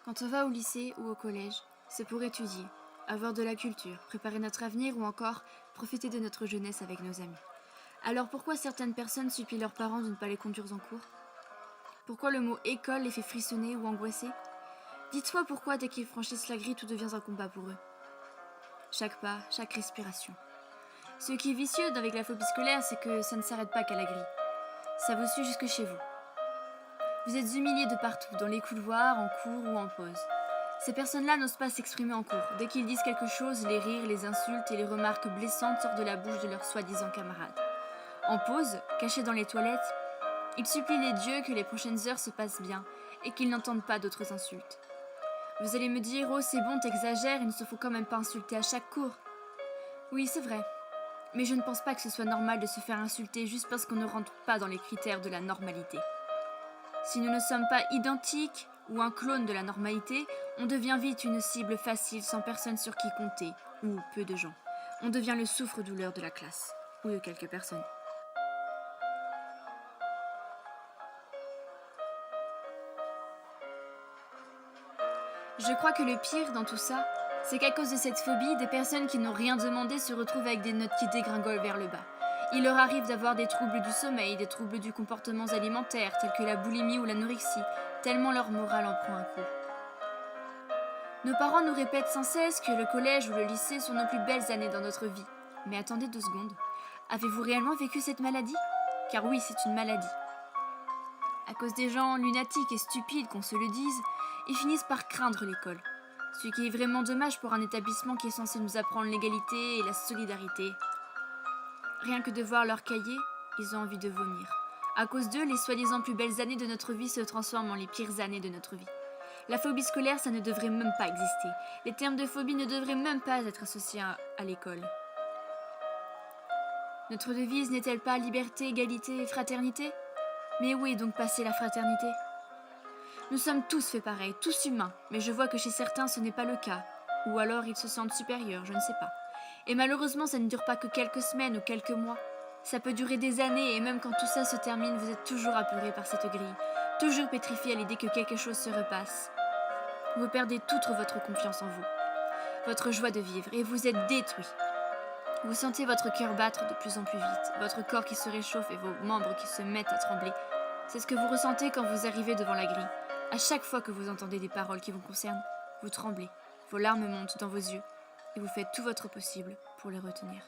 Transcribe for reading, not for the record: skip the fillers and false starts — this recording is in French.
Quand on va au lycée ou au collège, c'est pour étudier, avoir de la culture, préparer notre avenir ou encore profiter de notre jeunesse avec nos amis. Alors pourquoi certaines personnes supplient leurs parents de ne pas les conduire en cours? Pourquoi le mot école les fait frissonner ou angoisser? Dites-moi pourquoi dès qu'ils franchissent la grille tout devient un combat pour eux. Chaque pas, chaque respiration. Ce qui est vicieux avec la phobie scolaire, c'est que ça ne s'arrête pas qu'à la grille. Ça vous suit jusque chez vous. Vous êtes humiliés de partout, dans les couloirs, en cours ou en pause. Ces personnes-là n'osent pas s'exprimer en cours. Dès qu'ils disent quelque chose, les rires, les insultes et les remarques blessantes sortent de la bouche de leurs soi-disant camarades. En pause, cachés dans les toilettes, ils supplient les dieux que les prochaines heures se passent bien et qu'ils n'entendent pas d'autres insultes. Vous allez me dire, oh c'est bon, t'exagères, il ne se faut quand même pas insulter à chaque cours. Oui, c'est vrai. Mais je ne pense pas que ce soit normal de se faire insulter juste parce qu'on ne rentre pas dans les critères de la normalité. Si nous ne sommes pas identiques ou un clone de la normalité, on devient vite une cible facile sans personne sur qui compter, ou peu de gens. On devient le souffre-douleur de la classe, ou de quelques personnes. Je crois que le pire dans tout ça, c'est qu'à cause de cette phobie, des personnes qui n'ont rien demandé se retrouvent avec des notes qui dégringolent vers le bas. Il leur arrive d'avoir des troubles du sommeil, des troubles du comportement alimentaire, tels que la boulimie ou l'anorexie, tellement leur morale en prend un coup. Nos parents nous répètent sans cesse que le collège ou le lycée sont nos plus belles années dans notre vie. Mais attendez 2 secondes. Avez-vous réellement vécu cette maladie? Car oui, c'est une maladie. À cause des gens lunatiques et stupides qu'on se le dise, ils finissent par craindre l'école. Ce qui est vraiment dommage pour un établissement qui est censé nous apprendre l'égalité et la solidarité. Rien que de voir leur cahier, ils ont envie de vomir. À cause d'eux, les soi-disant plus belles années de notre vie se transforment en les pires années de notre vie. La phobie scolaire, ça ne devrait même pas exister. Les termes de phobie ne devraient même pas être associés à l'école. Notre devise n'est-elle pas liberté, égalité et fraternité? Mais où est donc passée la fraternité? Nous sommes tous faits pareils, tous humains, mais je vois que chez certains ce n'est pas le cas. Ou alors ils se sentent supérieurs, je ne sais pas. Et malheureusement, ça ne dure pas que quelques semaines ou quelques mois. Ça peut durer des années et même quand tout ça se termine, vous êtes toujours apeuré par cette grille, toujours pétrifié à l'idée que quelque chose se repasse. Vous perdez toute votre confiance en vous, votre joie de vivre, et vous êtes détruit. Vous sentez votre cœur battre de plus en plus vite, votre corps qui se réchauffe et vos membres qui se mettent à trembler. C'est ce que vous ressentez quand vous arrivez devant la grille. À chaque fois que vous entendez des paroles qui vous concernent, vous tremblez, vos larmes montent dans vos yeux, et vous faites tout votre possible pour les retenir.